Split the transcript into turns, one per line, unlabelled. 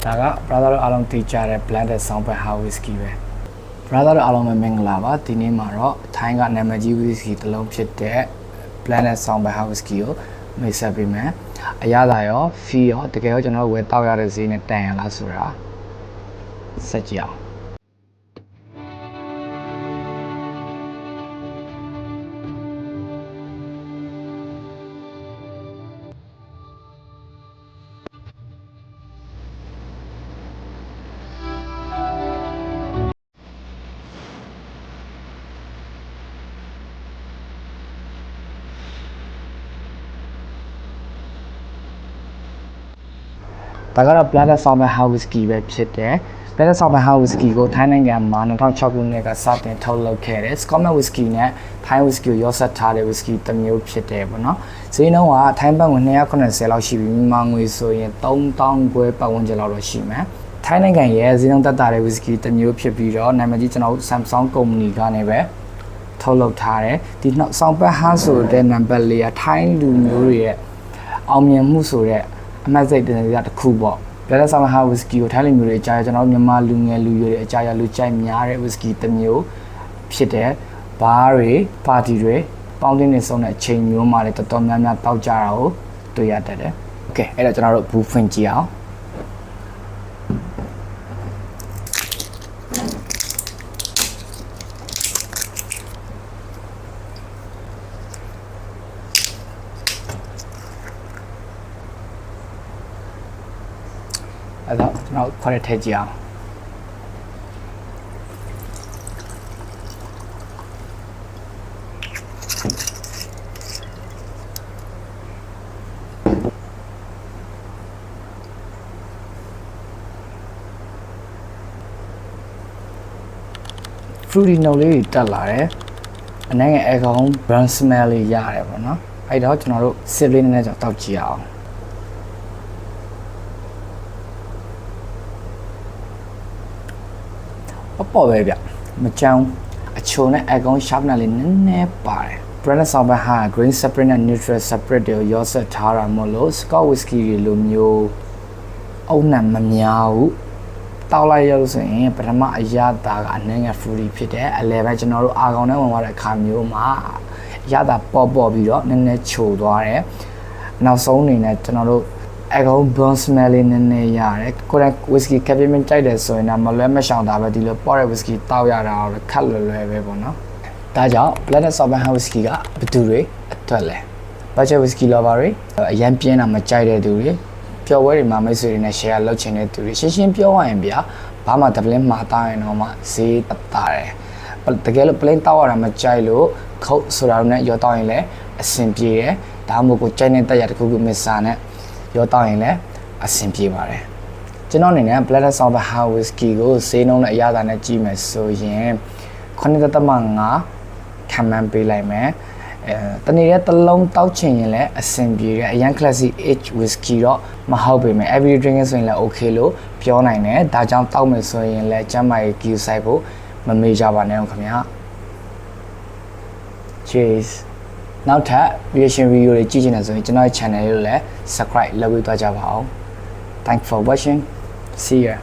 ဒါက brother တို့အားလုံးသိကြတဲ့ blended Songbird Hard Whisky ပဲ brother တို့အားလုံးပဲမင်္ဂလာပါဒီနေ့မှာတော့ထိုင်းကနာမည်ကြီး whisky တစ်လုံးဖြစ်တဲ့ blended Songbird Hard Whisky ကိုမိတ်ဆက်ပေးမယ်အရသာရော feel ရောတကယ်ရောကျွန်တော်တို့ဝယ်တောက်ရတဲ့ဈေးနဲ့တန်ရလားဆိုတာဆက်ကြည့်အောင်ဒါကတော့ blended Songbird Hard Whisky ပဲဖြစ်တယ် blended Songbird Hard Whisky ကိုထိုင်းနိုင်ငံမှာ2006ခုနှစ်ကစတင်ထုတ်လုပ်ခဲ့တယ် Scotland Whisky နဲ့ Thai Whisky ကိုရောစပ်ထားတဲ့ Whisky တစ်မျိုးဖြစ်တယ်ပေါ့နော်ဈေးနှုန်းကထိုင်းဘတ်ငွေ290လောက်ရှိပြီးမြန်မာငွေဆိုရင်3000ကျွဲပတ်ဝန်းကျင်လောက်တော့ရှိမယ်ထိုင်းနိုင်ငံရဲ့ဈေးနှုန်းသက်သာတဲ့ Whisky တစ်မျိုးဖြစ်ပြီးတော့နာမည်ကြီးကျွန်တော်တို့ Samsung ကုမ္ပဏီကနေပဲထုတ်လုပ်ထားတယ်ဒီနောက် Songbird Hard ဆိုတဲ့နံပါတ်လေးကထိုင်းလူမျိုးတွေရဲ့အောင်မြင်မှုဆိုတဲ့အမှတ်စိတ်တင်ရတစ်ခုပေါ့ blended Songbird Hard Whisky ကိုထိုင်းလူမျိုးတွေအကြိုက်ကျွန်တော်တို့မြန်မာလူငယ်လူရွယ်တွေအကြိုက်လူကြိုက်များတဲ့ Whisky တစ်မျိုးဖြစ်တဲ့ဘားတွေပါတီတွေပေါင်းတင်နေဆုံးတဲ့အချိန်မျိုးမှာလည်းတော်တော်များများတောက်ကြတာကိုတွေ့ရတတ်တယ်။ Okay အဲ့တော့ကျွန်တော်တို့ဘူးဖွင့်ကြည့်အောင်အဲ့တော့ကျွန်တော်ခေါ်ရထည့်ကြည့်အောင်fruity note လေးတက်လာတယ်အနည်းငယ်အကောင် brown smell လေးရတယ်ပေါ့နော်အဲ့တော့ကျွန်တော်တို့ sip လေးနည်းနည်းကြောက်တောက်ကြည့်အောင်ပေါ့ပဲဗျမချောင်းအချိုနဲ့အကောင် sharpness လေးနည်းနည်းပါတယ် blended Songbird Hard grain separate နဲ့ neutral separate တွေကိုရောစပ်ထားတာမို့လို့ Scotch whisky တွေလိုမျိုးအုံနံမများဘူးတောက်လိုက်ရလို့ဆိုရင်ပထမအရသာကအနည်းငယ် fruity ဖြစ်တယ်အလဲပဲကျွန်တော်တို့အာကောင်နဲ့ဝင်သွားတဲ့အခါမျိုးမှာအရသာပေါ့ပြီးတော့နည်းနည်းချိုသွားတယ်နောက်ဆုံးအနေနဲ့ကျွန်တော်တို့အကောင် brown smell လေးနည်းနည်းရတယ်ကိုယ်က whisky captain ကြိုက်တယ်ဆိုရင်တော့မလွဲမရှောင်တာပဲဒီလိုပေါ့တဲ့ whisky တောက်ရတာတော့ခက်လွယ်ပဲပေါ့နော်ဒါကြောင့် blended Songbird Hard Whisky ကဘယ်သူတွေအတွက်လဲ budget whisky lover တွေအရင်ပြင်းတာမကြိုက်တဲ့သူတွေပျော်ပွဲတွေမှာမိတ်ဆွေတွေနဲ့ share လုပ်ချင်တဲ့သူတွေရှင်းပြောရရင်ဗျာဘာမှ double မှာတားရင်တော့မှဈေးတက်တာတယ်တကယ်လို့ plain တောက်ရတာမကြိုက်လို့ခုတ်ဆိုတာနဲ့ရောတောက်ရင်လည်းအဆင်ပြေတယ်ဒါမှမဟုတ်ကိုကြိုက်တဲ့တက်ရတခုခု mixer နဲ့ရောတောက်ရင်လည်းအဆင်ပြေပါတယ်ကျွန်တော်အနေနဲ့ blended Songbird Hard Whisky ကိုဈေးနှုန်းနဲ့အရသာနဲ့ကြည့်မယ်ဆိုရင်9.5ခံမှန်းပေးလိုက်မယ်တနေ့ရက်တစ်လုံးတောက်ချင်ရင်လည်းအဆင်ပြေတယ်အရန် classic age whisky တော့မဟုတ်ပေမဲ့ every drinking ဆိုရင်လည်း okay လို့ပြောနိုင်တယ်ဒါကြောင့်တောက်မယ်ဆိုရင်လည်းကျန်းမာရေး queue ဆိုင်ဖို့မမေ့ကြပါနဲ့ခင်ဗျာ cheers နောက်ထပ် reaction video တွေကြည့်ချင်တယ်ဆိုရင်ကျွန်တော်ရဲ့ channel လေးကိုလည်း subscribe လုပ်ပေးသွားကြပါဦး thanks for watching see you